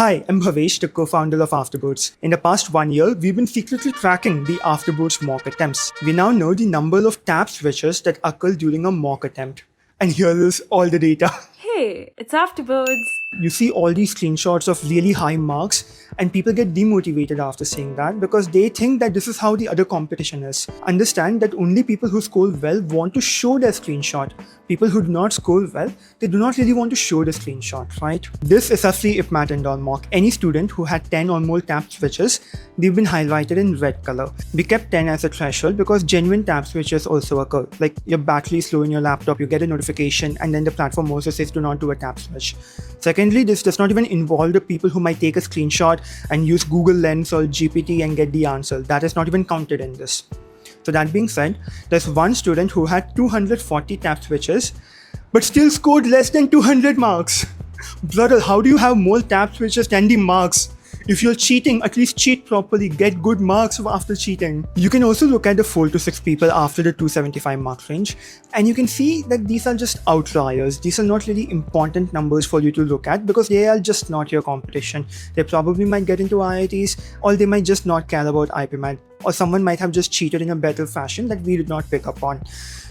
Hi, I'm Bhavesh, the co-founder of Afterboards. In the past 1 year, we've been secretly tracking the Afterboards mock attempts. We now know the number of tap switches that occur during a mock attempt. And here is all the data. Hey, it's Afterboards. You see all these screenshots of really high marks, and people get demotivated after seeing that because they think that this is how the other competition is. Understand that only people who score well want to show their screenshot. People who do not score well, they do not really want to show the screenshot, right? This is a free IPMAT Indore mock. Any student who had 10 or more tap switches, they've been highlighted in red color. We kept 10 as a threshold because genuine tap switches also occur. Like your battery is low in your laptop, you get a notification, and then the platform also says do not do a tap switch. Secondly, this does not even involve the people who might take a screenshot and use Google Lens or GPT and get the answer. That is not even counted in this. So that being said, there's one student who had 240 tap switches but still scored less than 200 marks. Brother, how do you have more tap switches than the marks? If you're cheating, at least cheat properly, get good marks after cheating. You can also look at the 4 to 6 people after the 275 mark range, and you can see that these are just outliers. These are not really important numbers for you to look at because they are just not your competition. They probably might get into IITs, or they might just not care about IPMAT, or someone might have just cheated in a better fashion that we did not pick up on.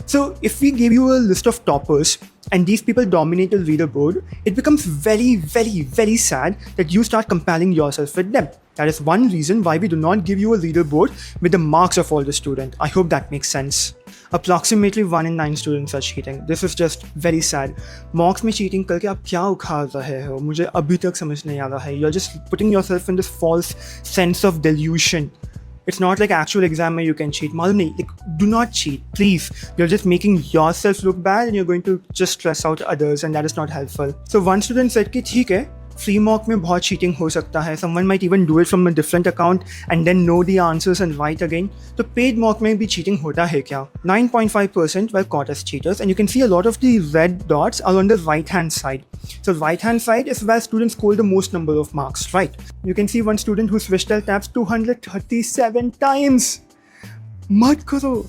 So if we give you a list of toppers and these people dominate the leaderboard, it becomes very, very, very sad that you start comparing yourself with them. That is one reason why we do not give you a leaderboard with the marks of all the students. I hope that makes sense. Approximately 1 in 9 students are cheating. This is just very sad. Mocks में cheating करके आप क्या उखाड़ रहे हो? मुझे अभी तक समझ नहीं आ रहा है. You're just putting yourself in this false sense of delusion. It's not like actual exam where you can cheat. Like, do not cheat, please. You're just making yourself look bad and you're going to just stress out others, and that is not helpful. So one student said कि ठीक है, free mock में बहुत cheating हो सकता है. Someone might even do it from a different account and then know the answers and write again. So paid mock में भी cheating होता है क्या? 9.5% were caught as cheaters, and you can see a lot of the red dots are on the right hand side. So right hand side is where students score the most number of marks, right? You can see one student who switched their tabs 237 times. Mat karo.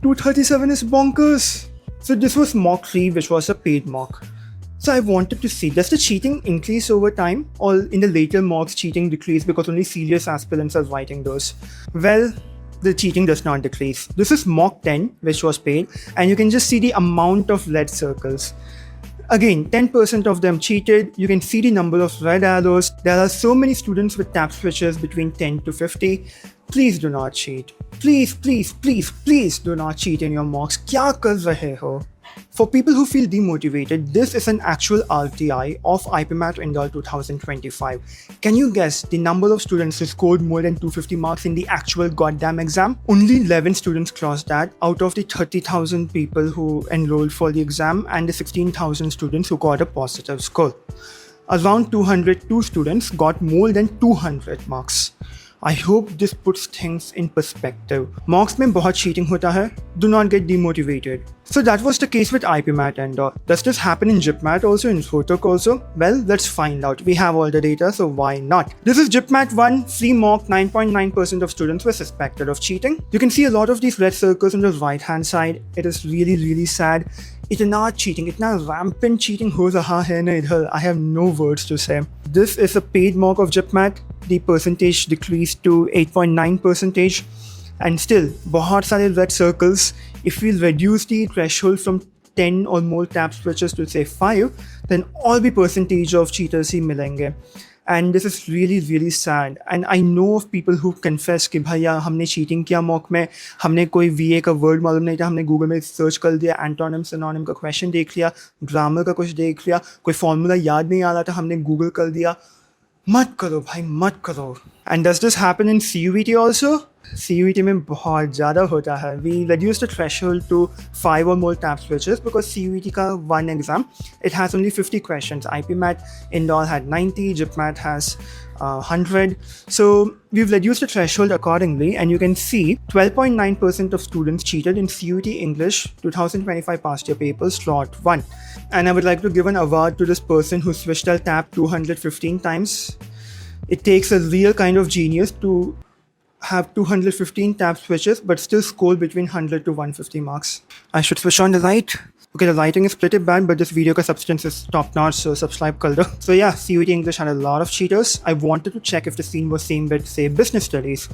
237 is bonkers. So this was mock 3, which was a paid mock. So I wanted to see, does the cheating increase over time, or in the later mocks cheating decrease because only serious aspirants are writing those? Well, the cheating does not decrease. This is mock 10, which was paid, and you can just see the amount of red circles. Again, 10% of them cheated. You can see the number of red arrows. There are so many students with tap switches between 10 to 50. Please do not cheat. Please, please, please, please do not cheat in your mocks. Kya kar rahe ho? For people who feel demotivated, this is an actual RTI of IPMAT Indore 2025. Can you guess the number of students who scored more than 250 marks in the actual goddamn exam? Only 11 students crossed that out of the 30,000 people who enrolled for the exam and the 16,000 students who got a positive score. Around 202 students got more than 200 marks. I hope this puts things in perspective. Mocks में बहुत cheating होता है. Do not get demotivated. So that was the case with IPMAT Indore. Does this happen in JIPMAT also, in Photok also? Well, let's find out. We have all the data, so why not? This is JIPMAT 1, free mock. 9.9% of students were suspected of cheating. You can see a lot of these red circles on the right hand side. It is really, really sad. इतना cheating, इतना rampant cheating हो रहा है ना इधर. I have no words to say. This is a paid mock of JIPMAT. The percentage decreased to 8.9%. And still, बहुत सारे red circles. If we reduce the threshold from 10 or more tap switches to say 5, then all the percentage of cheaters ही मिलेंगे. And this is really, really sad. And I know of people who confess कि भैया हमने cheating किया mock में, हमने कोई VA का word मालूम नहीं था, हमने Google में search कर दिया, antonym synonym का question देख लिया, grammar का कुछ देख लिया, कोई formula याद नहीं आ रहा था, हमने Google कर दिया. मत करो भाई, मत करो. And does this happen in CUET also? CUET में बहुत ज़्यादा होता है. We reduced the threshold to 5 or more tap switches because CUET का one exam, it has only 50 questions. IPMAT Indore had 90, JIPMAT has 100. So we've reduced the threshold accordingly, and you can see 12.9% of students cheated in CUET English 2025 past year papers slot 1. And I would like to give an award to this person who switched their tab 215 times. It takes a real kind of genius to have 215 tap switches but still score between 100 to 150 marks. I should switch on the right. Okay, the lighting is pretty bad, but this video ka substance is top notch, so subscribe kar do. So yeah, CUET English had a lot of cheaters. I wanted to check if the scene was same with, say, business studies.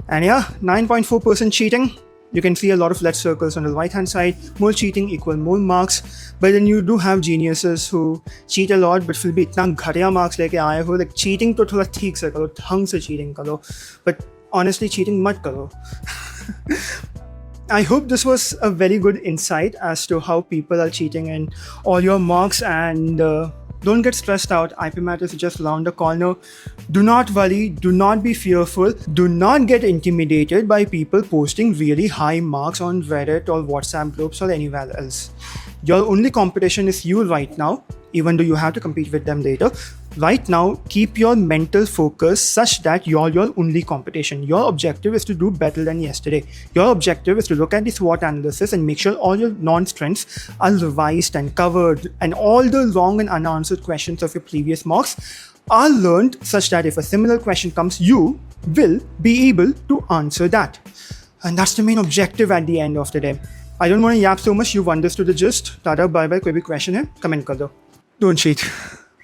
And yeah, 9.4% cheating. You can see a lot of red circles on the right hand side. More cheating equal more marks. But then you do have geniuses who cheat a lot, but फिर भी इतना घटिया marks लेके आए हो. Like cheating तो थोड़ा ठीक से करो, ढंग से cheating करो. But honestly, cheating मत करो. I hope this was a very good insight as to how people are cheating in all your mocks, and don't get stressed out. IPMAT is just around the corner. Do not worry, do not be fearful, do not get intimidated by people posting really high marks on Reddit or WhatsApp groups or anywhere else. Your only competition is you right now, even though you have to compete with them later. Right now, keep your mental focus such that you're your only competition. Your objective is to do better than yesterday. Your objective is to look at the SWOT analysis and make sure all your non-strengths are revised and covered, and all the wrong and unanswered questions of your previous mocks are learned such that if a similar question comes, you will be able to answer that. And that's the main objective at the end of the day. I don't want to yap so much. You've understood the gist. Tada, bye bye. कोई भी question है comment कर दो. Don't cheat.